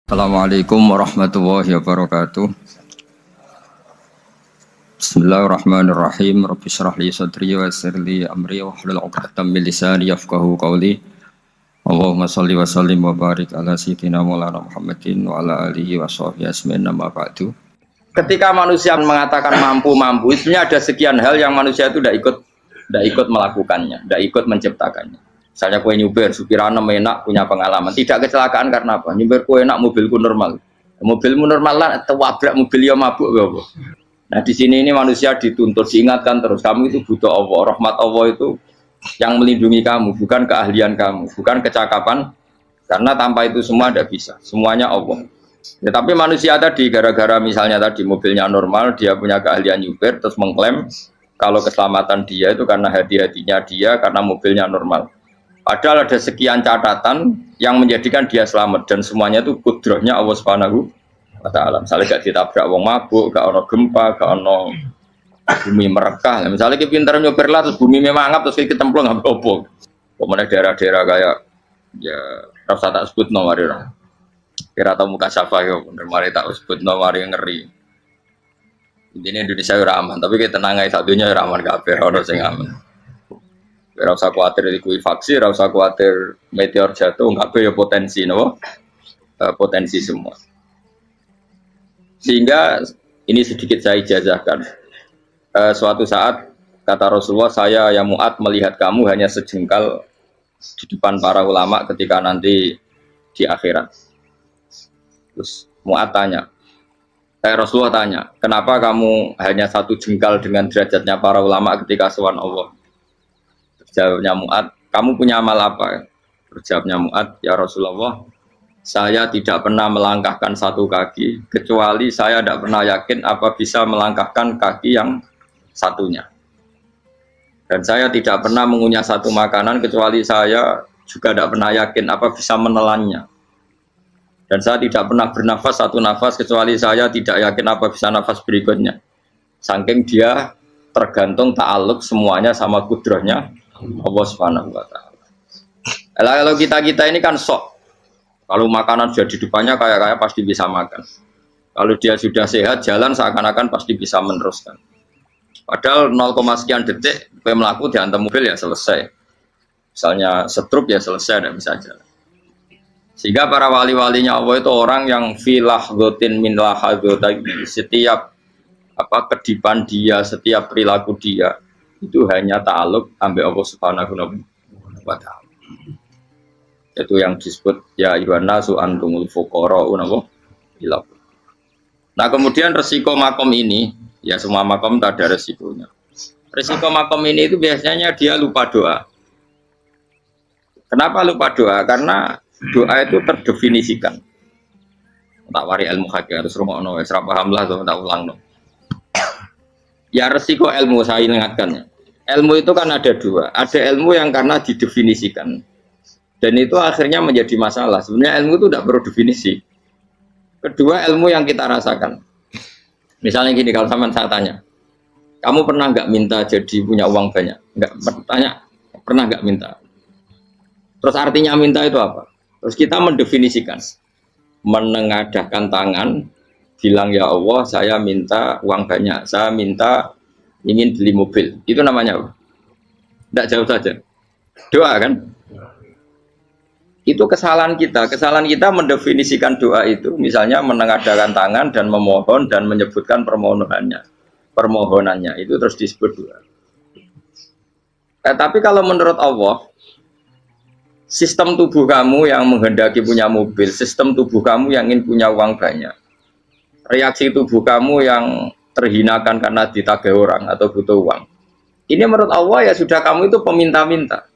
Assalamualaikum warahmatullahi wabarakatuh. Bismillahirrahmanirrahim. Rabbi shrah li sadri wa yassir li amri wahlul 'uqdatam min lisani yafqahu qawli. Allahumma shalli wa sallim wa barik ala sayyidina Maulana Muhammadin wa ala alihi wa sahbihi ajmain amma ba'du. Ketika manusia mengatakan mampu-mampu, sebenarnya ada sekian hal yang manusia itu tidak ikut melakukannya, tidak ikut menciptakannya. Misalnya kue nyuber, supirana enak, punya pengalaman. Tidak kecelakaan karena apa? Nyuber kue enak, mobilku normal. Mobilmu normal lah, wabrak mobil ya mabuk. Apa? Nah di sini ini manusia dituntut, diingatkan terus. Kamu itu butuh Allah, rahmat Allah itu yang melindungi kamu, bukan keahlian kamu, bukan kecakapan. Karena tanpa itu semua tidak bisa, semuanya Allah. Ya, tapi manusia tadi, gara-gara misalnya tadi mobilnya normal, dia punya keahlian nyuber, terus mengklaim kalau keselamatan dia itu karena hati-hatinya dia, karena mobilnya normal. Padahal ada sekian catatan yang menjadikan dia selamat dan semuanya itu kudrahnya Allah Subhanahu wa taala. Misalnya gak ditabrak wong mabuk, gak ono gempa, gak ono bumi merekah. Misalnya kita pintar nyoper lah terus bumi memangap terus kita templung nggak apa-apa. Kemudian daerah-daerah kayak ya rasa tak sebut nomor orang. Kira tahu muka siapa ya, bener mari tak sebut nomor yang ngeri. Intinya Indonesia ora aman, tapi kita tenang aja satunya ora aman kabeh, ono sing aman. Ora usah kuwatir likuifaksi, ora usah kuwatir meteor jatuh, kabeh ya potensi no? Potensi semua. Sehingga ini sedikit saya ijazahkan. Suatu saat kata Rasulullah, saya yang Mu'ad melihat kamu hanya sejengkal di depan para ulama ketika nanti di akhirat. Terus Mu'ad tanya, Rasulullah tanya, kenapa kamu hanya satu jengkal dengan derajatnya para ulama ketika sowan Allah? Jawabnya Mu'ad, kamu punya amal apa? Jawabnya Mu'ad, ya Rasulullah, saya tidak pernah melangkahkan satu kaki, kecuali saya tidak pernah yakin apa bisa melangkahkan kaki yang satunya. Dan saya tidak pernah mengunyah satu makanan, kecuali saya juga tidak pernah yakin apa bisa menelannya. Dan saya tidak pernah bernafas satu nafas, kecuali saya tidak yakin apa bisa nafas berikutnya. Saking dia tergantung ta'aluk semuanya sama kudrahnya Allah Subhanahu wa taala. Kalau kita ini kan sok. Kalau makanan sudah di depannya kayak pasti bisa makan. Kalau dia sudah sehat jalan seakan-akan pasti bisa meneruskan. Padahal 0, sekian detik melaku dihantam mobil ya selesai. Misalnya stroke ya selesai dan bisa jalan. Sehingga para wali-walinya Allah itu orang yang filah gotin min lahadotagi, setiap kedipan dia, setiap perilaku dia itu hanya ta'aluk ambil Allah Subhanahu wa ta'ala. Itu yang disebut ya ayyuhan nasu antumul fuqara'u ila. Nah, kemudian resiko makom ini, ya semua makom tak ada resikonya. Resiko makom ini itu biasanya dia lupa doa. Kenapa lupa doa? Karena doa itu terdefinisikan. Tak wari ilmu hakikat terus rumono wis ra paham lah tak ulang no. Ya resiko ilmu saya ingatkan. Ilmu itu kan ada dua. Ada ilmu yang karena didefinisikan. Dan itu akhirnya menjadi masalah. Sebenarnya ilmu itu tidak perlu definisi. Kedua ilmu yang kita rasakan. Misalnya gini, kalau sama saya tanya. Kamu pernah nggak minta jadi punya uang banyak? Nggak tanya. Pernah nggak minta? Terus artinya minta itu apa? Terus kita mendefinisikan. Menengadahkan tangan. Bilang ya Allah saya minta uang banyak, saya minta ingin beli mobil, itu namanya apa? Tidak jauh saja, doa kan? Itu kesalahan kita mendefinisikan doa itu, misalnya menengadahkan tangan dan memohon dan menyebutkan permohonannya itu terus disebut doa. Tapi kalau menurut Allah, sistem tubuh kamu yang menghendaki punya mobil, sistem tubuh kamu yang ingin punya uang banyak, reaksi tubuh kamu yang terhinakan karena ditagih orang atau butuh uang. Ini menurut Allah ya sudah kamu itu peminta-minta.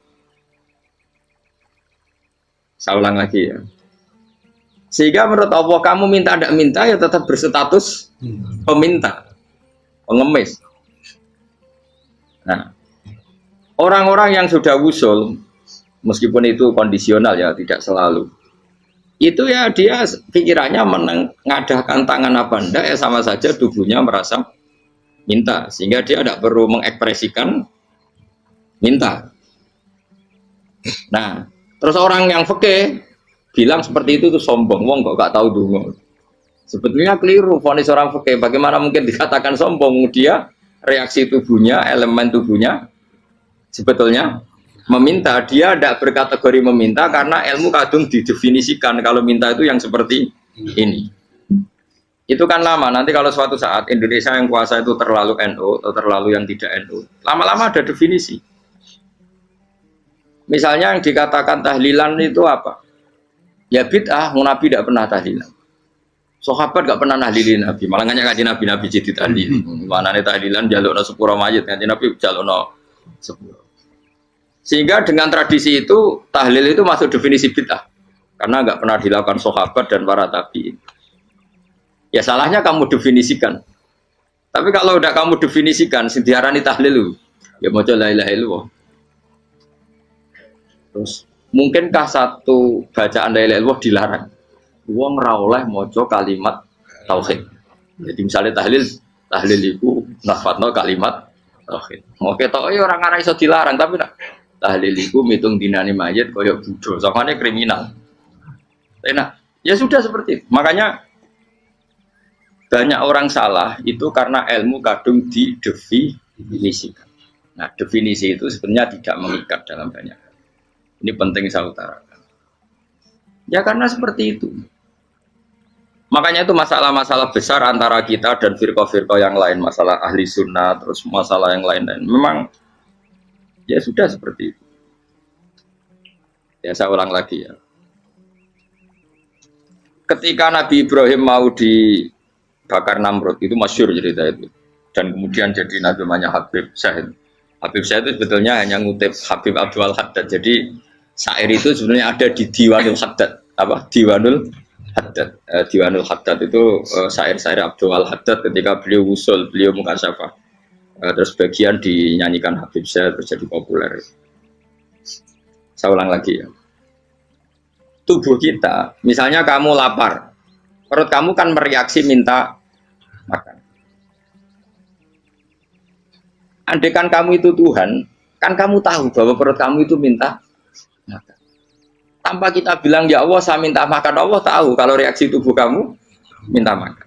Saya ulang lagi ya. Sehingga menurut Allah kamu minta tidak minta ya tetap berstatus peminta, pengemis. Nah, orang-orang yang sudah wusul, meskipun itu kondisional ya tidak selalu. Itu ya dia pikirannya menengadahkan tangan apa enggak ya sama saja tubuhnya merasa minta, sehingga dia tidak perlu mengekspresikan minta. Nah, terus orang yang fikih bilang seperti itu tuh sombong, wong kok gak tahu dungo. Sebetulnya keliru vonis orang fikih. Bagaimana mungkin dikatakan sombong? Dia reaksi tubuhnya, elemen tubuhnya sebetulnya meminta. Dia tidak berkategori meminta karena ilmu kadung didefinisikan kalau minta itu yang seperti ini. Itu kan lama. Nanti kalau suatu saat Indonesia yang kuasa itu terlalu NU atau terlalu yang tidak NU, lama-lama ada definisi. Misalnya yang dikatakan tahlilan itu apa? Ya bid'ah, Nabi tidak pernah tahlilan. Sahabat gak pernah nahlilin Nabi, malah nggak ngaji Nabi jadi tahlil. Mana nih tahlilan jalukno sepuro mayit, ngaji Nabi jalukno sepuro. Sehingga dengan tradisi itu tahlil itu masuk definisi bid'ah karena nggak pernah dilakukan sahabat dan para tabi'in. Ya salahnya kamu definisikan. Tapi kalau udah kamu definisikan, diarani tahlil, ya mau la ilaha illallah. Terus mungkinkah satu bacaan la ilaha illallah dilarang? Wong ra oleh maca kalimat tauhid. Jadi misalnya tahlil itu nafadno kalimat tauhid. Mau ketok orang ora iso dilarang tapi nak tahlil iku mitung dinane mayit kaya budo. Sakane kriminal. Enak. Ya sudah seperti itu. Makanya banyak orang salah itu karena ilmu kadung didefinisikan. Nah, definisi itu sebenarnya tidak mengikat dalam banyak hal. Ini penting saya utarakan. Ya karena seperti itu. Makanya itu masalah-masalah besar antara kita dan firqah-firqah yang lain, masalah ahli sunnah, terus masalah yang lain-lain. Memang ya sudah seperti itu. Ya saya ulang lagi ya. Ketika Nabi Ibrahim mau dibakar Namrud, itu masyhur cerita itu. Dan kemudian jadi Nabi namanya Habib Syahid. Habib Syahid itu sebetulnya hanya ngutip Habib Abdul Haddad. Jadi syair itu sebenarnya ada di Diwanul Haddad. Apa? Diwanul Haddad. Diwanul Haddad itu syair-syair Abdul Haddad ketika beliau usul, beliau mukasyafah. Terus bagian dinyanyikan Habib Syahid terus jadi populer. Saya ulang lagi ya. Tubuh kita, misalnya kamu lapar, perut kamu kan mereaksi minta makan. Andaikan kamu itu Tuhan, kan kamu tahu bahwa perut kamu itu minta makan. Tanpa kita bilang ya Allah saya minta makan, Allah tahu kalau reaksi tubuh kamu minta makan.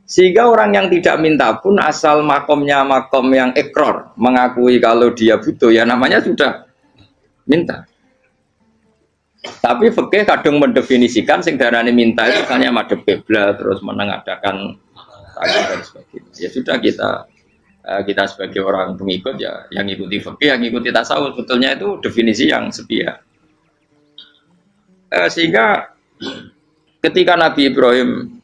Sehingga orang yang tidak minta pun asal makomnya makom yang ikror, mengakui kalau dia butuh ya namanya sudah minta. Tapi fikih kadang mendefinisikan sing darane minta itu hanya madhep qiblat terus menengadakan tangan dan sebagainya. Ya sudah kita sebagai orang pengikut ya yang ikuti fikih, yang ikuti tasawuf sebetulnya itu definisi yang sepihak. Sehingga ketika Nabi Ibrahim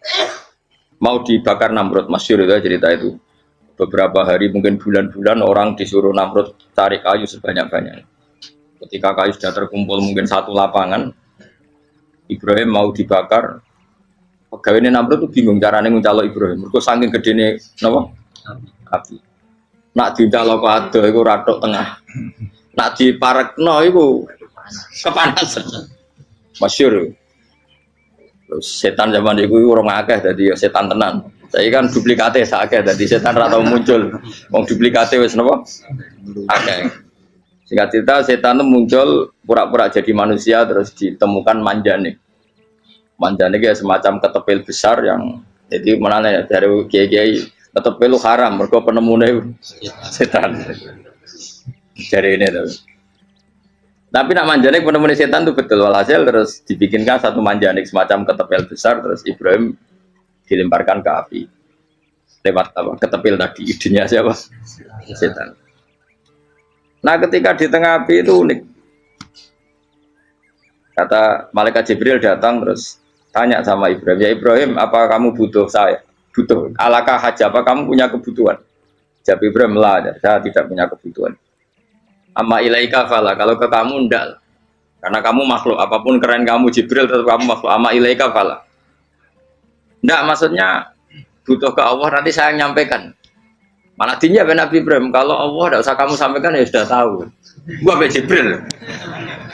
mau dibakar Namrud, masyhur itu cerita itu. Beberapa hari mungkin bulan-bulan orang disuruh Namrud cari kayu sebanyak-banyaknya. Ketika kayu sudah terkumpul mungkin satu lapangan, Ibrahim mau dibakar. Pegawainya Namrud itu bingung caranya nguncalo Ibrahim. Mereka saking gedene napa? Api. Nak dincalo kok ado iku ratok tengah. Nak diparekno iku kepanasan. Masyhur. Terus setan zaman iku ora akeh dadi setan tenan. Saiki kan duplikate sak akeh dadi setan ra tau muncul. Wong duplikate wis napa? Akeh. Singkat cerita setan itu muncul pura-pura jadi manusia terus ditemukan manjanik. Manjanik ya semacam ketepil besar yang jadi mana ya dari kiai-kiai ketepil haram mergo penemune setan. Jadi ini tuh. Tapi nak manjanik penemune setan itu betul walhasil terus dibikinkan satu manjanik semacam ketepil besar terus Ibrahim dilemparkan ke api. Lewat apa? Ketepil tadi idenya siapa? Setan. Nah ketika di tengah api itu unik. Kata malaikat Jibril datang terus tanya sama Ibrahim, ya Ibrahim apa kamu butuh saya? Butuh. Alakah haja apa kamu punya kebutuhan? Jawab Ibrahim lah, saya tidak punya kebutuhan. Amma ilaika fala, kalau ke kamu enggak. Karena kamu makhluk, apapun keren kamu Jibril tetap kamu makhluk. Amma ilaika fala. Enggak maksudnya butuh ke Allah nanti saya nyampaikan. Malah dinya Nabi Ibrahim, kalau Allah tidak usah kamu sampaikan ya sudah tahu. Gua be Jibril.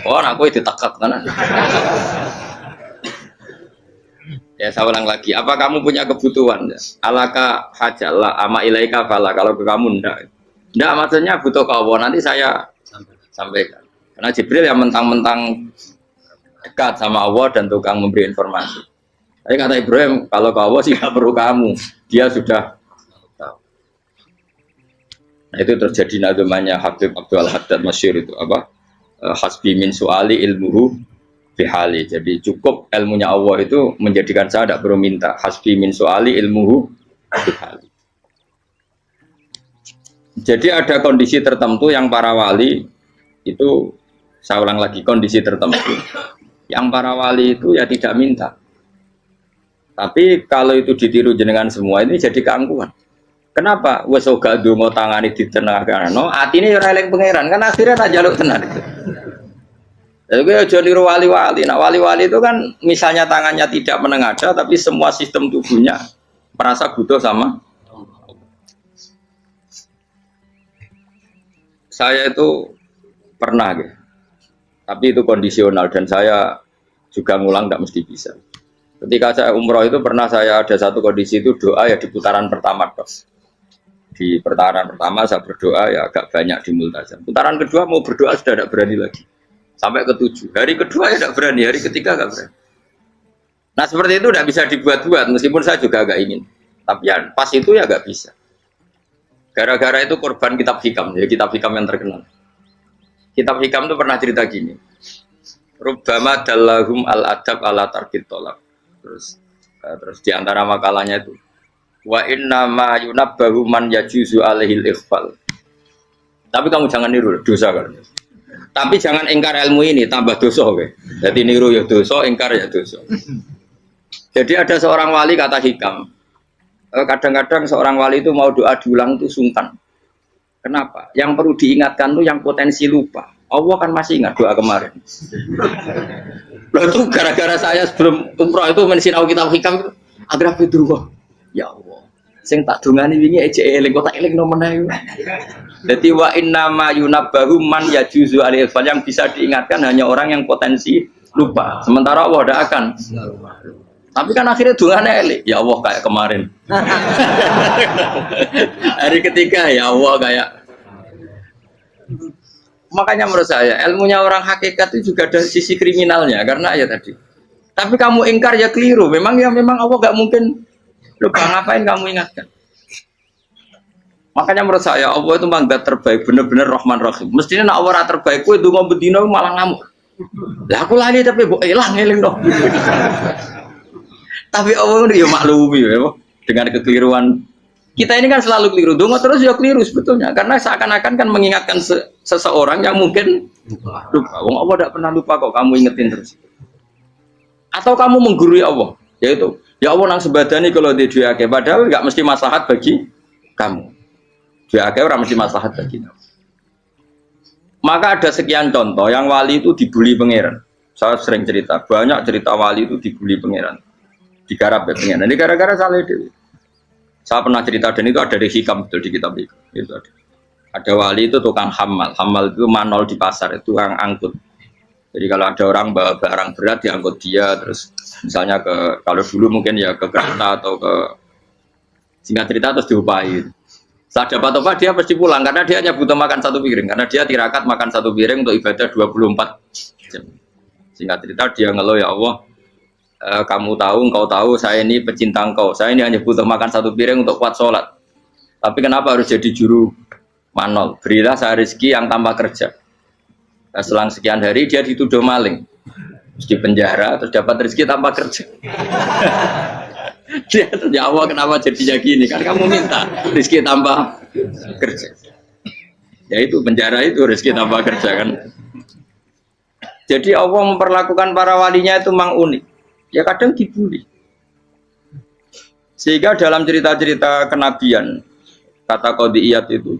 Oh, aku itu ditekak kan. Ya saya ulang lagi, apa kamu punya kebutuhan? Alaka hajalah ama ilaika fala, kalau ke kamu ndak. Ndak maksudnya butuh ke Allah nanti saya sampaikan. Karena Jibril yang mentang-mentang dekat sama Allah dan tukang memberi informasi. Tapi kata Ibrahim, kalau ke Allah sih nggak perlu kamu, dia sudah tahu. Nah itu terjadi nadamanya Habib Abdul Haddad Masyhur itu apa? Hasbi min su'ali ilmuhu bihali. Jadi cukup ilmunya Allah itu menjadikan saya tidak perlu minta. Hasbi min su'ali ilmuhu bihali. Jadi ada kondisi tertentu yang para wali itu, saya ulang lagi, kondisi tertentu yang para wali itu ya tidak minta. Tapi kalau itu ditiru jenengan semua ini jadi keangkuhan. Kenapa? Wes ora ndonga tangane ditenangano, atine ora eling pangeran, kan akhirnya tak jaluk tenan. Jadi aja niru wali-wali. Nah, wali-wali itu kan misalnya tangannya tidak menengadah tapi semua sistem tubuhnya merasa butuh sama. Saya itu pernah gitu. Tapi itu kondisional dan saya juga ngulang tidak mesti bisa. Ketika saya umroh itu pernah saya ada satu kondisi itu doa ya di putaran pertama dos. Di putaran pertama saya berdoa ya agak banyak di multazam. Putaran kedua mau berdoa sudah tidak berani lagi. Sampai ke-7. Hari kedua ya tidak berani, hari ketiga tidak berani. Nah seperti itu tidak bisa dibuat-buat meskipun saya juga agak ingin. Tapi ya pas itu ya nggak bisa. Gara-gara itu korban kitab hikam, ya kitab hikam yang terkenal. Kitab hikam itu pernah cerita gini. Rubbama dallahum al-adab ala tarkit tolak. Terus di antara makalahnya itu wa inna ma yunabbahu man yajuzu alaihil ikhfal. Tapi kamu jangan niru dosa kan. Tapi jangan ingkar ilmu ini tambah dosa oke. Jadi niru ya dosa, ingkar ya dosa. Jadi ada seorang wali kata hikam. Kadang-kadang seorang wali itu mau doa diulang itu sungkan. Kenapa? Yang perlu diingatkan tuh yang potensi lupa. Allah kan masih ingat doa kemarin. Lalu itu gara-gara saya sebelum umroh itu mensinau kitab hikam itu agar fidrullah. Ya Allah, sing tak dungani wingi ejek eling kok tak eling nomene. Dadi wa inna ma yunabbahu man yajuzu alil fal, yang bisa diingatkan hanya orang yang potensi lupa. Sementara Allah tidak akan. Tapi kan akhirnya dungane eling. Ya Allah kayak kemarin. Hari ketiga ya Allah kayak. Makanya menurut saya ilmunya orang hakikat itu juga ada sisi kriminalnya karena ya tadi. Tapi kamu ingkar ya keliru. Memang Allah gak mungkin lupa, ngapain kamu ingatkan. Makanya menurut saya Allah itu memang zat terbaik, benar-benar Rahman Rahim. Mestinya nak Allah terbaik itu ngomong bedino malah ngamuk. Lah aku lali tapi mbok elang eling dong. Tapi Allah itu ya maklumi ya dengan kekeliruan. Kita ini kan selalu keliru, dongo terus ya keliru sebetulnya, karena seakan-akan kan mengingatkan seseorang yang mungkin lupa. Wong Allah tidak pernah lupa kok, kamu ingetin terus. Atau kamu menggurui Allah, yaitu ya Allah nang sebadani kalau di duake, padahal nggak mesti maslahat bagi kamu. Duake orang mesti maslahat bagi kamu. Maka ada sekian contoh yang wali itu dibully pangeran. Saya sering cerita, banyak cerita wali itu dibully pangeran, digarap ya pangeran. Ini gara-gara salah dewi. Saya pernah cerita dan itu ada di hikam betul di kitab itu. Ada wali itu tukang hamal itu manol di pasar, itu tukang angkut. Jadi kalau ada orang bawa barang berat diangkut dia, terus misalnya kalau dulu mungkin ya ke kereta atau ke singkat cerita terus diupahi. Saat dapat apa dia pasti pulang karena dia hanya butuh makan satu piring, karena dia tirakat makan satu piring untuk ibadah 24 jam. Singkat cerita dia ngeluh ya Allah. Kamu tahu, engkau tahu, saya ini pecinta engkau. Saya ini hanya butuh makan satu piring untuk kuat sholat. Tapi kenapa harus jadi juru manol? Berilah saya rezeki yang tanpa kerja. Nah, selang sekian hari dia dituduh maling, terus di penjara, terus dapat rezeki tanpa kerja. Dia ya Allah kenapa jadinya gini? Kan kamu minta rezeki tanpa kerja. Ya itu penjara itu rezeki tanpa kerja kan. Jadi Allah memperlakukan para walinya itu memang unik. Ya kadang dibully. Sehingga dalam cerita-cerita kenabian, kata Qadiyat itu,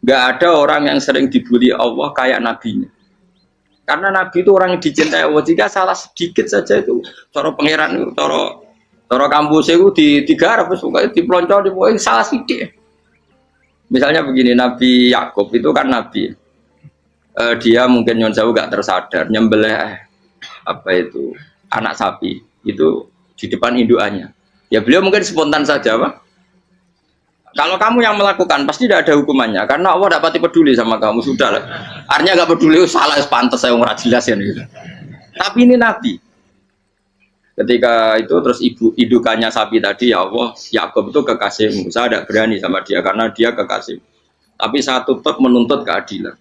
nggak ada orang yang sering dibully Allah kayak nabinya. Karena nabi itu orang yang dicintai Allah. Jika salah sedikit saja itu, cara pangeran itu, cara kampus itu digarap, suka dipelonco, salah sedikit. Misalnya begini, Nabi Yakub itu kan nabi. Dia mungkin nyon jauh nggak tersadar, nyembelih apa itu anak sapi itu di depan indukannya. Ya beliau mungkin spontan saja, Pak. Kalau kamu yang melakukan pasti tidak ada hukumannya karena Allah tidak pati peduli sama kamu, sudah lah. Artinya nggak peduli, salah pantas saya nggak jelas ya gitu. Tapi ini Nabi. Ketika itu terus indukannya sapi tadi, ya Allah, Yakub itu kekasihmu. Saya tidak berani sama dia karena dia kekasih. Tapi saya tetap menuntut keadilan.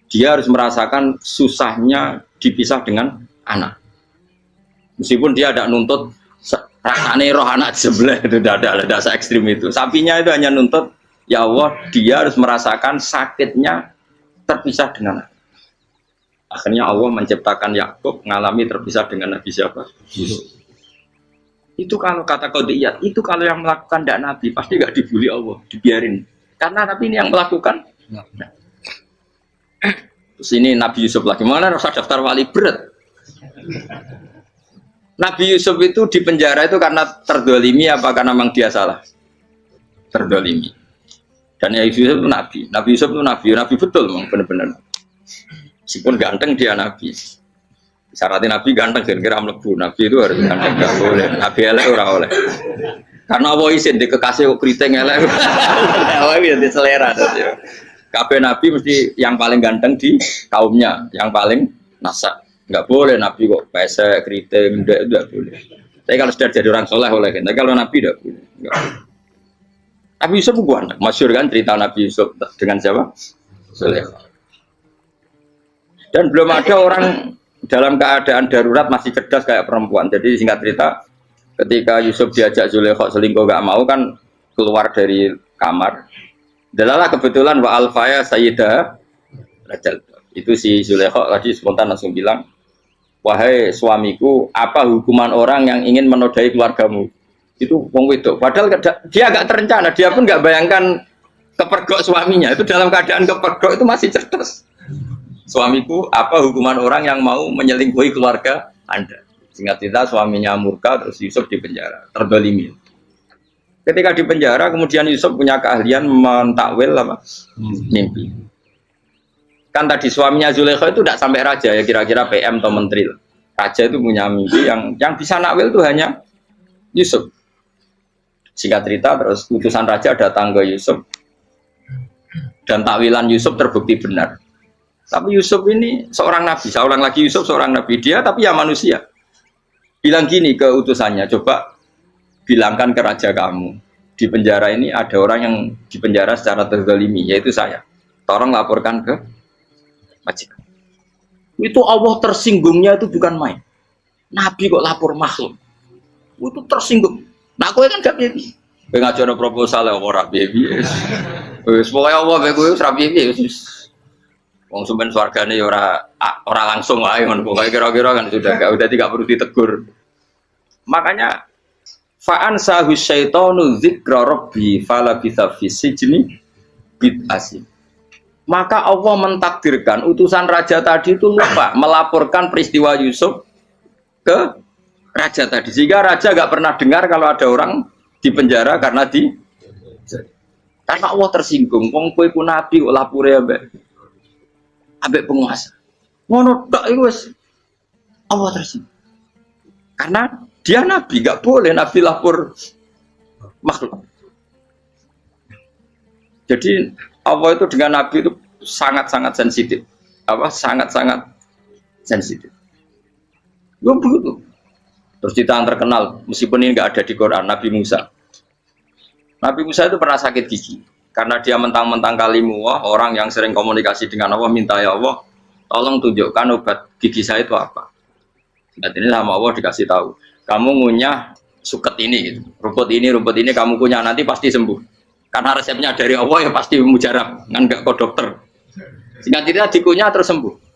Dia harus merasakan susahnya dipisah dengan anak. Meskipun dia tidak nuntut rasanya roh anak sebelah, itu tidak ada se ekstrim itu. Sapinya itu hanya nuntut, ya Allah, dia harus merasakan sakitnya terpisah dengan anak. Akhirnya Allah menciptakan Yakub mengalami terpisah dengan Nabi siapa? Yusuf. Itu kalau kata qadiyat, itu kalau yang melakukan tidak Nabi pasti nggak dibully Allah, dibiarin. Karena Nabi ini yang melakukan. Nah. Terus ini Nabi Yusuf lagi, mana rasa daftar wali berat. Nabi Yusuf itu di penjara itu karena terdolimi apa karena memang dia salah? Terdolimi. Dan ya Yusuf itu Nabi. Nabi Yusuf itu Nabi betul memang benar-benar. Meskipun ganteng dia Nabi. Syaratnya Nabi ganteng kira-kira mlebu. Nabi itu harus ganteng, enggak boleh. Nabi elek ora oleh. Karena Allah izin di kekasih kok kriting elek. Allah ya di selera dadi. Kabeh Nabi mesti yang paling ganteng di kaumnya, yang paling nasak. Enggak boleh Nabi kok pesek, kriting, enggak boleh. Tapi kalau sudah jadi orang soleh oleh. Tapi kalau Nabi enggak boleh. Enggak. Nabi Yusuf bukan, masyhur kan cerita Nabi Yusuf dengan siapa? Zulaikha. Dan belum ada orang dalam keadaan darurat masih cerdas kayak perempuan. Jadi singkat cerita, ketika Yusuf diajak Zulaikha selingkuh gak mau kan keluar dari kamar. Dalalah kebetulan wa alfaya sayyidah rajal. Itu si Zulaikha tadi spontan langsung bilang, wahai suamiku, apa hukuman orang yang ingin menodai keluargamu? Itu wong wedok. Padahal dia agak terencana, dia pun gak bayangkan kepergok suaminya. Itu dalam keadaan kepergok itu masih cerdas. Suamiku, apa hukuman orang yang mau menyelingkuhi keluarga Anda? Singkat cerita, suaminya murka, terus Yusuf di penjara, terdolimi. Ketika di penjara, kemudian Yusuf punya keahlian mentakwil apa? Mimpi. Kan tadi suaminya Zulaikha itu tidak sampai raja, ya kira-kira PM atau menteri. Raja itu punya mimpi yang bisa nakwil itu hanya Yusuf. Singkat cerita, terus utusan raja datang ke Yusuf, dan takwilan Yusuf terbukti benar. Tapi Yusuf ini seorang nabi, saya ulang lagi Yusuf seorang nabi, dia tapi ya manusia. Bilang gini ke utusannya, coba bilangkan ke raja kamu, di penjara ini ada orang yang di penjara secara terzalimi, yaitu saya. Tolong laporkan ke majikan. Itu Allah tersinggungnya itu bukan main. Nabi kok lapor makhluk. Itu tersinggung. Nah, kowe kan gak piye. Kowe ngajono proposal ya ora piye. Wis pokoke Allah kowe wis ra piye. Wong sumpen swargane ya ora langsung wae ngono pokoke kira-kira kan sudah tidak perlu ditegur. Makanya fa'an sahu syaitanu dzikra rabbi fala bisa fi sijni bid'asin. Maka Allah mentakdirkan utusan raja tadi itu lupa melaporkan peristiwa Yusuf ke raja tadi. Sehingga raja gak pernah dengar kalau ada orang di penjara karena Allah tersinggung. Wong kowe ku nabi kok lapore ambek penguasa. Ngono tok iku wis Allah tersinggung. Karena dia nabi, gak boleh nabi lapor makhluk. Jadi Allah itu dengan nabi itu sangat-sangat sensitif. Sangat-sangat sensitif. Gue begitu. Terus cerita yang terkenal, meskipun ini nggak ada di Quran, Nabi Musa. Nabi Musa itu pernah sakit gigi. Karena dia mentang-mentang kalimullah, orang yang sering komunikasi dengan Allah, minta ya Allah, tolong tunjukkan obat gigi saya itu apa. Dan ini sama Allah dikasih tahu. Kamu ngunyah suket ini, gitu. rumput ini kamu kunyah, nanti pasti sembuh. Karena resepnya dari Allah ya pasti mujarab, kan nggak ke dokter. Sehingga tidak dikunyah terus sembuh.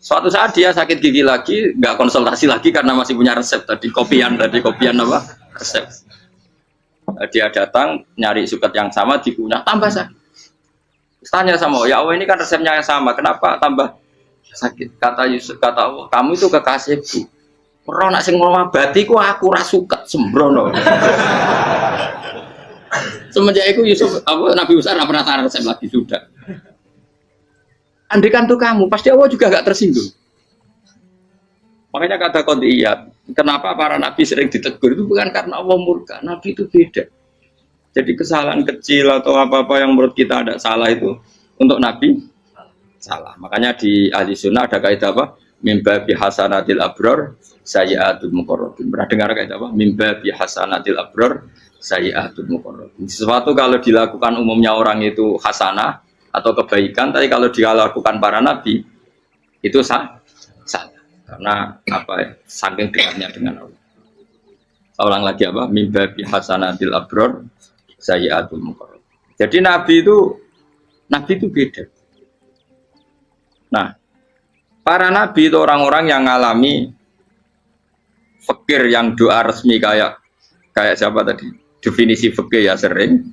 Suatu saat dia sakit gigi lagi, nggak konsultasi lagi karena masih punya resep tadi kopian apa resep. Dia datang nyari suket yang sama dikunyah tambah sakit. Tanya sama ya Allah ini kan resepnya yang sama, kenapa tambah sakit? Kata Yusuf, kata Allah, kamu itu kekasihku. Ora nak sing ngobati ku aku ra suket sembrono. Semenjak itu Yusuf Nabi Musa nggak pernah taruh resep lagi sudah. Andaikan tuh kamu, pasti Allah juga gak tersinggung. Makanya kata qadiyat, kenapa para nabi sering ditegur itu bukan karena Allah murka. Nabi itu beda. Jadi kesalahan kecil atau apa-apa yang menurut kita ada salah itu untuk nabi salah. Makanya di ahli sunnah ada kaidah apa? Mimba bihasanatil abror sayyi'atul muqarrabin. Pernah dengar kayak apa? Mimba bihasanatil abror sayyi'atul muqarrabin. Sesuatu kalau dilakukan umumnya orang itu hasanah atau kebaikan, tapi kalau dilakukan para nabi itu salah. Karena apa ya? Saking dekatnya dengan Allah. Saya ulang lagi apa? Mimba bihasanatil abror sayyi'atul muqarrabin. Jadi nabi itu beda. Nah, para nabi itu orang-orang yang mengalami fikir yang doa resmi kayak siapa tadi? Definisi fikir ya sering.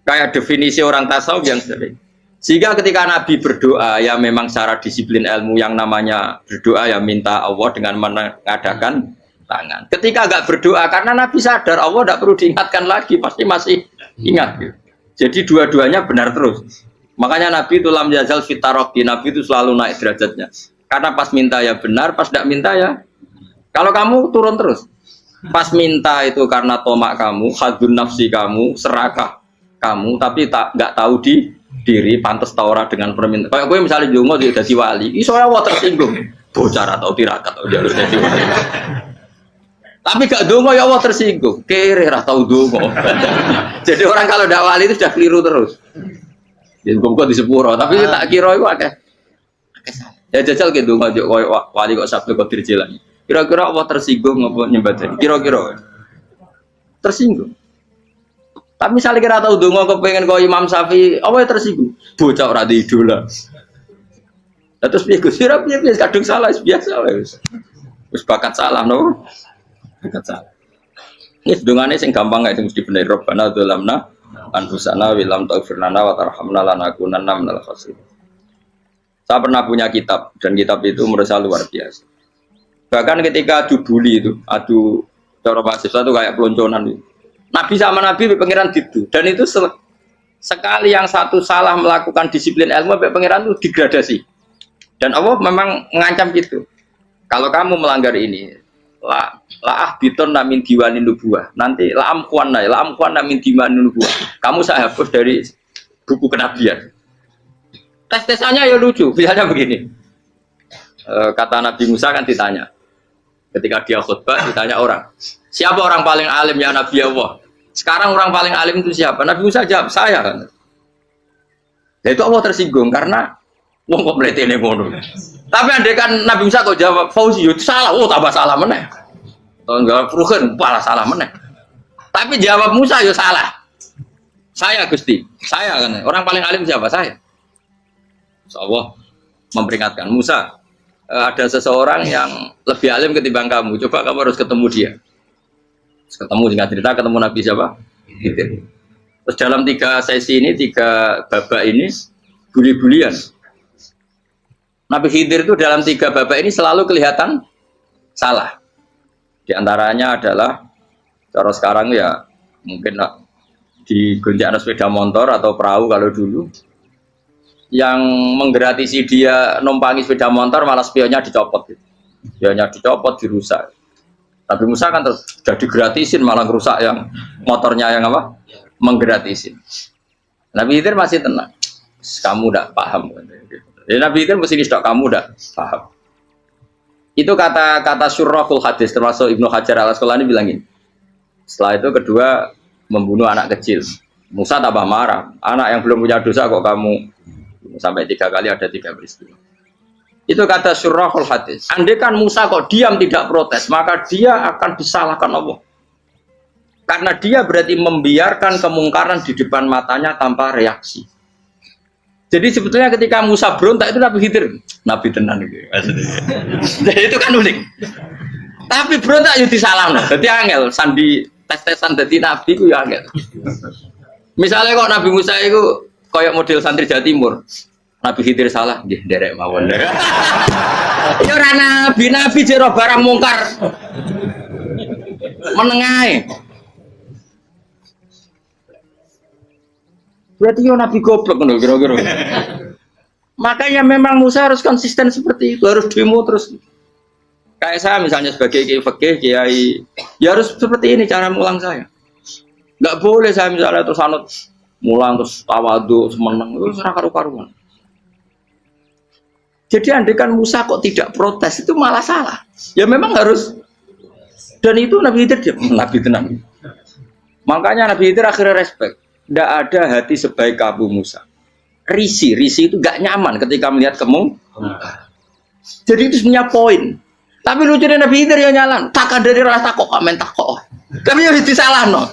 Kayak definisi orang tasawuf yang sering. Sehingga ketika nabi berdoa ya memang secara disiplin ilmu yang namanya berdoa ya minta Allah dengan mengadakan tangan. Ketika enggak berdoa karena nabi sadar Allah tidak perlu diingatkan lagi, pasti masih ingat gitu. Jadi dua-duanya benar terus. Makanya nabi itu lam yazal fitaroki, nabi itu selalu naik derajatnya. Karena pas minta ya benar, pas tidak minta ya. Kalau kamu turun terus, pas minta itu karena tomak kamu, hadun nafsi kamu, serakah kamu, tapi nggak tahu diri, pantas taura dengan permintaan. Kayak gue misalnya jongo jadi wali, iso ya tersinggung, bocor atau tirakat atau jalur jadi wali. Tapi gak dongo ya Allah tersinggung, kere atau dongo. Jadi orang kalau tidak wali itu sudah keliru terus. Jadi kok di sepuro, tapi tak kira itu akeh. Ya jajal gitu ngajak wali kok sabtu kok dirjelan. Kira-kira Allah tersinggung apa nyembah tadi? Kira-kira tersinggung. Tapi misalnya kira tahu dongo kepengen kau Imam Syafi'i, apa tersinggung? Bocah ora di idola. Terus piye Gus? Piye kadung salah biasa wis. Wis bakat salah no. Bakat salah. Ini sedungane sing gampang kae sing mesti bener Rabbana dzalamna anfusana wa lam taghfir lana wa tarhamna lanakunanna minal khasirin. Saya pernah punya kitab dan kitab itu menurut saya luar biasa. Bahkan ketika adu bully itu, adu cara mahasiswa itu kayak pelonconan itu. Nabi sama Nabi pangeran itu dan itu sekali yang satu salah melakukan disiplin ilmu pangeran itu degradasi. Dan Allah memang mengancam gitu. Kalau kamu melanggar ini, la biton namin diwanin nubuah. Nanti la amkuan namin diwanin nubuah. Kamu saya hapus dari buku kenabian. Tes-tesannya ya lucu, misalnya begini. Kata Nabi Musa kan ditanya. Ketika dia khutbah ditanya orang. Siapa orang paling alim ya Nabi Allah? Sekarang orang paling alim itu siapa? Nabi Musa jawab, saya kan. Ya itu Allah tersinggung karena wong kok mletene ngono. Tapi andai kan Nabi Musa kok jawab Fauzi itu salah, tambah salah meneh. Atau enggak Ruhin, malah salah meneh. Tapi jawab Musa ya salah. Saya Gusti, saya kan. Orang paling alim siapa? Saya. Allah memperingatkan Musa, ada seseorang yang lebih alim ketimbang kamu. Coba kamu harus ketemu dia. Ketemu singkat cerita ketemu Nabi siapa? Khidir. Terus dalam 3 sesi ini, 3 babak ini buli-bulian. Nabi Khidir itu dalam 3 babak ini selalu kelihatan salah. Di antaranya adalah cara sekarang ya mungkin di gonjak sepeda motor atau perahu kalau dulu. Yang menggratisi dia numpangi sepeda motor malah spionnya dicopot gitu. Spionnya dicopot, dirusak. Tapi Musa kan terus sudah digratisin malah rusak yang motornya yang apa? Menggratisin. Nabi Khidir masih tenang. Kamu udah paham. Jadi Nabi Khidir mesti sudah kamu udah paham. Itu kata syurrahul hadis termasuk Ibnu Hajar al-Asqalani bilangin. Setelah itu kedua membunuh anak kecil. Musa tambah marah. Anak yang belum punya dosa kok kamu sampai 3 kali ada 3 peristiwa. Itu kata syurrahul hadis. Andai kan Musa kok diam tidak protes, maka dia akan disalahkan Allah. Karena dia berarti membiarkan kemungkaran di depan matanya tanpa reaksi. Jadi sebetulnya ketika Musa berontak itu Nabi Khidir, Nabi tenan gitu. Jadi itu kan unik. Tapi berontak itu disalahno. Jadi angel sandi tes-tesan dadi nabi ku ya angel. Misalnya kok Nabi Musa itu kayak model santri Jawa Timur. Nabi Khidir salah, nggih nderek mawon. Ya ora nabi jero barang mungkar. Menengae. Berarti yo nabi goblok ngono kira-kira. Makanya memang Musa harus konsisten seperti itu, harus demo terus. Kayak saya misalnya sebagai kiai fikih, kiai ya harus seperti ini cara mulang saya. Enggak boleh saya misalnya terus anut mulang terus tawadu semeneng itu ora karu-karuan. Jadi andekan Musa kok tidak protes itu malah salah. Ya memang harus. Dan itu Nabi Khidir Nabi tenang. Makanya Nabi Khidir akhirnya respect. Tidak ada hati sebaik Abu Musa. Risi itu gak nyaman ketika melihat kemungkaran. Jadi itu sebenarnya poin. Tapi lucunya Nabi Khidir yang nyalan. Tak ada rasa kok komen tak kok. Tapi ya disalah no.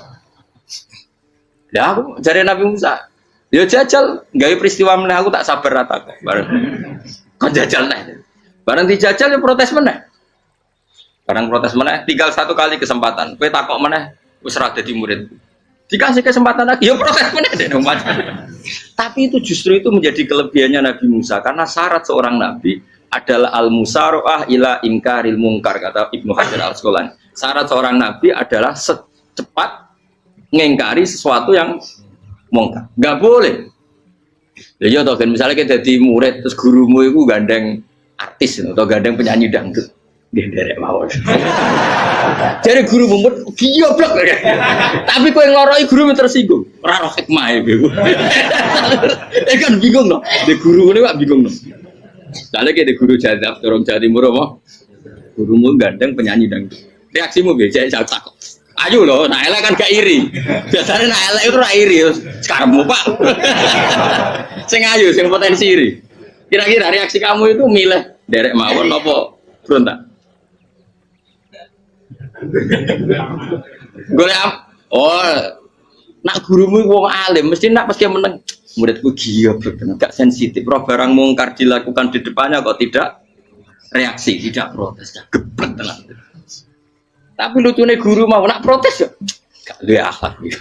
Ya aku jadi Nabi Musa. Ya jajal, gawe peristiwa meneh aku tak sabar rata kok. Kon jajal nih. Barang dijajal ya protes meneh. Barang protes meneh, tinggal satu kali kesempatan. Kowe takok meneh wis ora dadi murid. Dikasih kesempatan lagi, ya protes meneh deh umat. Tapi itu justru itu menjadi kelebihannya Nabi Musa karena syarat seorang nabi adalah al-musara'ah ila ingkaril munkar kata Ibnu Hajar Al-Asqalani. Syarat seorang nabi adalah secepat ngengkari sesuatu yang mungkar. Enggak boleh. Ya toh kan misalnya kita jadi murid terus gurumu itu gandeng artis atau gandeng penyanyi dangdut. Derek mawon. Jadi guru mumet goblok. Tapi kowe ngloroi guru tersinggung. Ora roh hikmah iku. Kan bingung loh. De guru ini kok bingung loh. Soalnya kayak de guru jadab dorong Jawa Timur apa? Gurumu gandeng penyanyi dangdut. Reaksimu biasa saya takut. Ayo loh, nah elek kan gak iri. Biasanya nah elek itu ra iri. Sekarang Pak. Sing ayu, sing potensi iri. Kira-kira reaksi kamu itu milih derek mawon apa berontak? Golek nak gurumu wong alim mesti nak pas dia meneng muridku gila gak sensitif. Roh barang mungkar dilakukan di depannya kok tidak reaksi, tidak protes, geblek tenan. Tapi lucunya guru mau nak protes ya gak duwe akhlak gitu.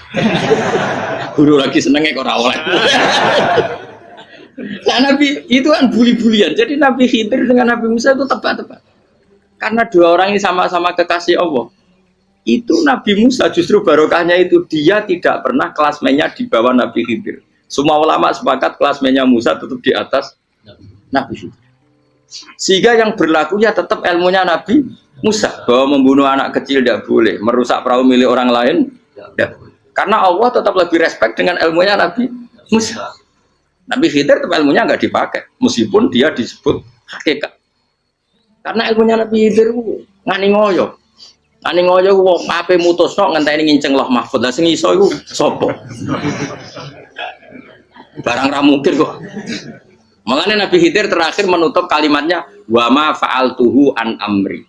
Guru lagi senengnya kok ora oleh. Nah Nabi itu kan buli-bulian. Jadi Nabi Khidir dengan Nabi Musa itu tepat-tepat. Karena dua orang ini sama-sama kekasih Allah. Itu Nabi Musa justru barokahnya itu dia tidak pernah kelasmennya di bawah Nabi Khidir. Semua ulama sepakat kelasmennya Musa tetap di atas Nabi Khidir. Sehingga yang berlaku ya tetap ilmunya Nabi Musa bahwa membunuh anak kecil tidak boleh, merusak perahu milik orang lain tidak boleh. Karena Allah tetap lebih respect dengan ilmunya Nabi Musa. Nabi Khidir tetap ilmunya nggak dipakai, meskipun dia disebut hakikat. Karena ilmunya Nabi Khidir ngani ngoyo wong ape mutusno ngenteni nginceng loh mahfud. Lah sing iso iku sapa? Barang ra mungkin kok. Makanya Nabi Khidir terakhir menutup kalimatnya wa ma fa'altuhu an amri.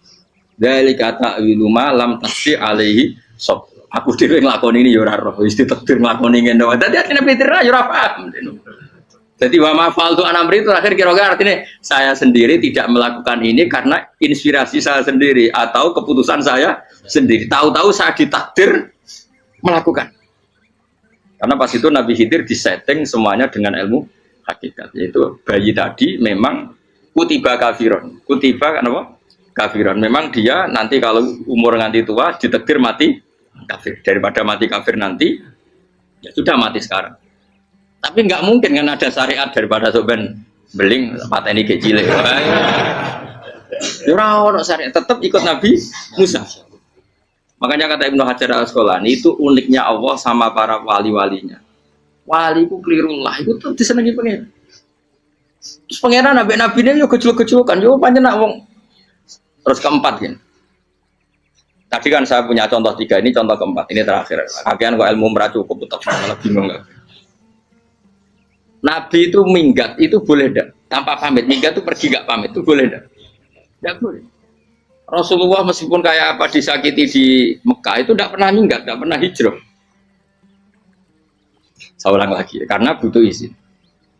Dzalika ta'wilu ma lam tasbi alaihi sob. Aku dhewe nglakoni ini ya ora roh, wis ditakdir nglakoni ngene wae. Dadi Nabi Khidir ya ora paham. Jadi wa ma fa'altu an amri itu terakhir kira-kira artinya saya sendiri tidak melakukan ini karena inspirasi saya sendiri atau keputusan saya sendiri. Tahu-tahu saya ditakdir melakukan. Karena pas itu Nabi Khidir disetting semuanya dengan ilmu hakikat. Yaitu bayi tadi memang kutiba kafiron. Kutiba kan apa? Kafiron. Memang dia nanti kalau umur nganti tua ditakdir mati kafir. Daripada mati kafir nanti ya sudah mati sekarang. Tapi nggak mungkin kan ada syariat daripada soben beling pateni kecil. Ora syariat tetap ikut Nabi Musa. Makanya kata Ibnu Hajar Al-Asqalani itu uniknya Allah sama para wali-walinya. Wali ku klirullah itu tuh disenengi pengen. Terus pengenan nabi-nabi ini yo kecil-kecilan yo panjenengan wong. Terus keempat kan. Tadi kan saya punya contoh 3 ini contoh keempat ini terakhir. Akhirnya kok ilmu meracu cukup tetap malah bingung enggak. Nabi itu minggat itu boleh enggak? Tanpa pamit, minggat itu pergi enggak pamit itu boleh enggak? Enggak boleh. Rasulullah meskipun kayak apa disakiti di Mekah itu enggak pernah minggat, enggak pernah hijrah. Saya ulang lagi, karena butuh izin.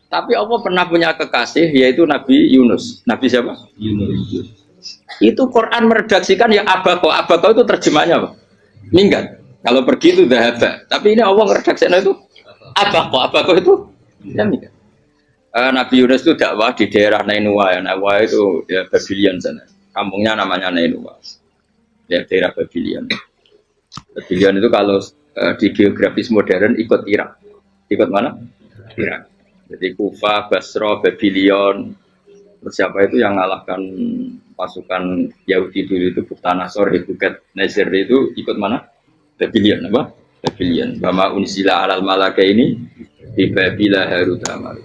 Tapi Allah pernah punya kekasih yaitu Nabi Yunus. Nabi siapa? Yunus. Itu Quran meredaksikan ya abako. Abako itu terjemahnya apa? Minggat. Kalau pergi itu dahaba. Tapi ini Allah meredaksikan itu abako. Abako itu ya minggat. Nabi Yunus itu dakwah di daerah Nainua. Ya, Nainua itu ya Babylon sana. Kampungnya namanya Nainua. Ya daerah Babylon. Babylon itu kalau di geografis modern ikut Irak. Ikut mana? Irak. Jadi Kufa, Basra, Babylon. Terus siapa itu yang ngalahkan pasukan Yahudi dulu itu Buktanasor, Hebukat Nazir itu ikut mana? Babylon apa? Babylon. Bama unsila alal malaka ini di Babila Harut Amar.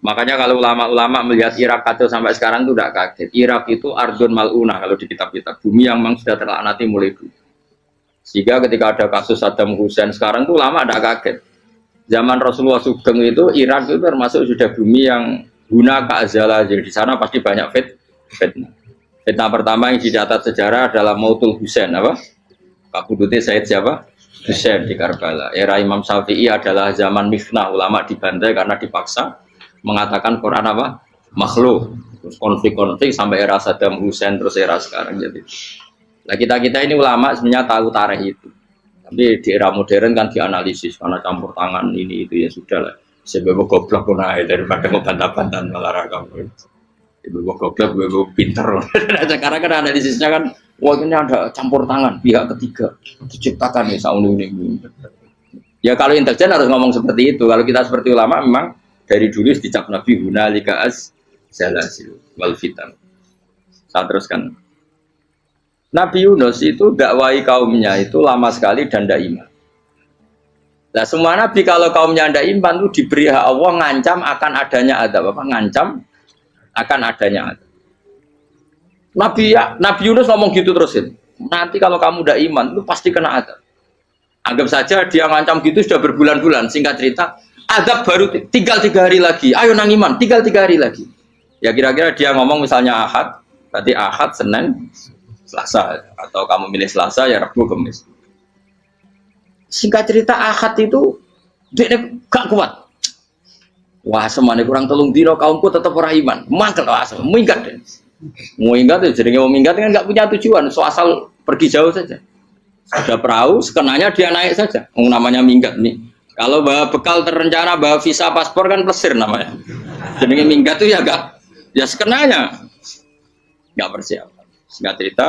Makanya kalau ulama-ulama melihat Irak kacau sampai sekarang itu tidak kaget. Irak itu ardun mal'una kalau di kitab-kitab, bumi yang memang sudah terlaknati mulai dulu. Sehingga ketika ada kasus Saddam Hussein sekarang itu ulama tidak kaget. Zaman Rasulullah Sugeng itu Irak itu termasuk sudah bumi yang guna keazala. Jadi di sana pasti banyak fitnah. Fitnah pertama yang dicatat sejarah adalah Mautul Hussein, apa? Kabudutnya Said siapa? Hussein di Karbala. Era Imam Syafi'i adalah zaman mifnah, ulama dibantai karena dipaksa mengatakan Quran apa? Makhluk. Terus konflik-konflik sampai era Saddam Hussein terus era sekarang jadi. Nah kita ini ulama sebenarnya tahu tarikh itu. Tapi di era modern kan dianalisis karena campur tangan ini itu ya sudah lah. Sebab goblok pun aja daripada ngebantah-bantah olahraga. Ibu goblok, ibu pinter. Sekarang kan analisisnya kan, wah ini ada campur tangan pihak ketiga diciptakan ya sauni ini. Ya kalau intelijen harus ngomong seperti itu. Kalau kita seperti ulama memang dari dulu dicap Nabi hunalika az-zalasil wal fitan. Saya teruskan. Nabi Yunus itu dakwai kaumnya itu lama sekali dan tidak iman. Nah semua nabi kalau kaumnya tidak iman itu diberi hak Allah ngancam akan adanya adab apa? Ngancam akan adanya adab. Nabi Yunus ngomong gitu terusin. Nanti kalau kamu tidak iman itu pasti kena adab. Anggap saja dia ngancam gitu sudah berbulan-bulan. Singkat cerita, adab baru tinggal 3 hari lagi. Ayo nang iman, tinggal 3 hari lagi. Ya kira-kira dia ngomong misalnya Ahad, berarti Ahad, Senin, Selasa, atau kamu milih Selasa ya Rabu, Kamis. Singkat cerita Ahad itu dia gak kuat. Wah semuanya kurang telung dino kaumku tetap orang iman. Mangkel asal minggat deh. Mau minggat ya jadi mau minggat kan gak punya tujuan. So asal pergi jauh saja. Ada perahu, sekenanya dia naik saja. Namanya minggat nih. Kalau bawa bekal terencana, bawa visa paspor kan plesir namanya. Jadi minggat tuh ya gak, ya sekenanya gak persiapan. Singkat cerita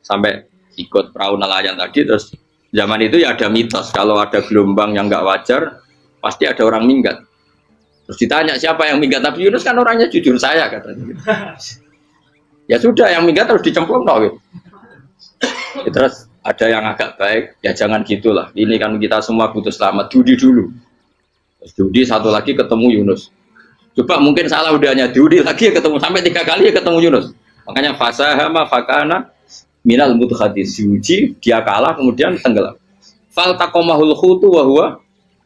sampai ikut perahu nelayan tadi terus zaman itu ya ada mitos kalau ada gelombang yang nggak wajar pasti ada orang minggat. Terus ditanya siapa yang minggat, Nabi Yunus kan orangnya jujur saya katanya. Gitu. Ya sudah yang minggat terus dicemplung gitu. Ya, terus ada yang agak baik ya jangan gitulah. Ini kan kita semua butuh selamat. Dudi dulu. Terus Dudi satu lagi ketemu Yunus. Coba mungkin salah udahnya Dudi lagi ketemu sampai 3 kali ya ketemu Yunus. Makanya fasahama fakana minal mudhadis diuji dia kalah kemudian tenggelam. Fal taqamahul khutu wa huwa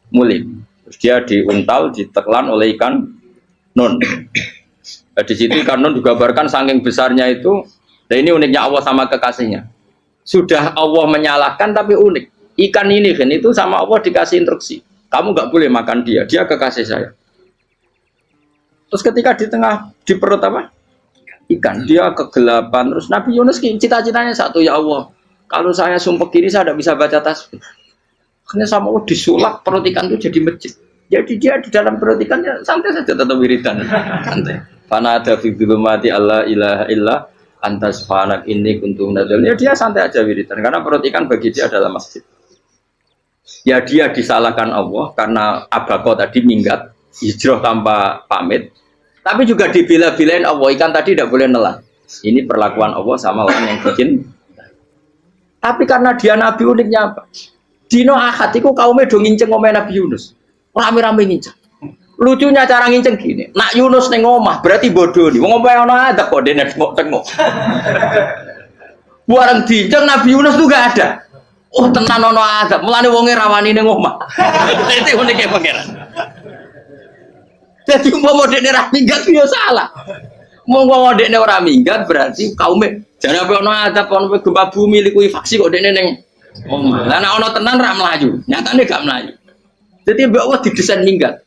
mulim. Terus dia diuntal ditelan oleh ikan nun. Di situ ikan nun digambarkan saking besarnya itu. Dan ini uniknya Allah sama kekasihnya. Sudah Allah menyalahkan tapi unik. Ikan ini kan itu sama Allah dikasih instruksi. Kamu nggak boleh makan dia kekasih saya. Terus ketika di tengah di perut apa? Ikan dia kegelapan terus Nabi Yunus cita-citanya satu ya Allah kalau saya sumpah kiri saya tidak bisa baca tasbih akhirnya sama Allah disulap perut ikan itu jadi masjid jadi dia di dalam perut ikannya santai saja tetap wiridan santai fana ada fi dzulumati alla ilaha illa antas fanak ini kuntum nadal ya dia santai aja wiridan karena perut ikan bagi dia adalah masjid ya dia disalahkan Allah karena abako tadi minggat hijrah tanpa pamit. Tapi juga dibela-belain Allah, ikan tadi tidak boleh nelan. Ini perlakuan Allah sama orang yang bikin. Tapi karena dia Nabi uniknya apa? Dino Ahad itu kaumnya do nginceng ngomel Nabi Yunus. Rame-rame nginceng. Lucunya cara nginceng gini. Nak Yunus neng omah berarti bodoh nih. Ngomong apa yang ada kok dia tengok. Buarang dinceng Nabi Yunus tuh gak ada. Oh tenan ono ada. Mulane wonge rawani neng omah. Itu uniknya pangeran. Jadi mau dekne ora minggat yo salah. Mau dekne ora minggat berarti kaumnya jane apa ono adab ono gempa bumi liku faksi kok dekne ning omah. Lah nek ono tenan ra mlayu, nyatane gak mlayu. Jadi mbok Allah didesain minggat.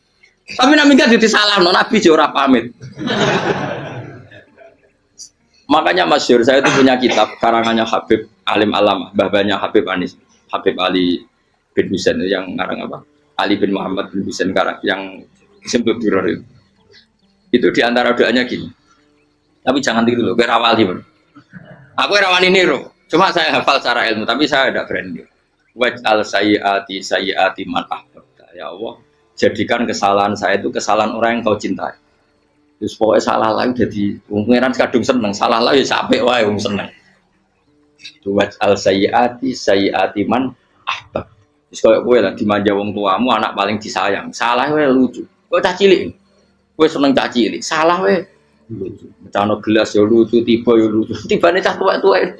Tapi nek minggat jadi salah Nabi yo ora pamit. Makanya masyhur saya itu punya kitab karangannya Habib Alim Alam, babanya Habib Anis, Habib Ali bin Husain yang ngarang apa? Ali bin Muhammad bin Husain karang yang disebut duror itu diantara doanya gini tapi jangan tiru loh, gue rawali bro. Aku rawani niru cuma saya hafal secara ilmu tapi saya tidak berani waj'al sayyiati man ahbabta ya Allah jadikan kesalahan saya itu kesalahan orang yang kau cintai terus pokoknya salah lagi jadi pengiran kadung seneng salah lagi sampai wae seneng waj'al sayyiati man ahbab terus kayak gue lah dimanja wong tuamu anak paling disayang salah gue lucu kok cah cilik Kowe seneng cah cilik, salah we. Lucu. Mecano gelas ya lucu, tiba ya lucu. Tibane cah tuwek-tuwek.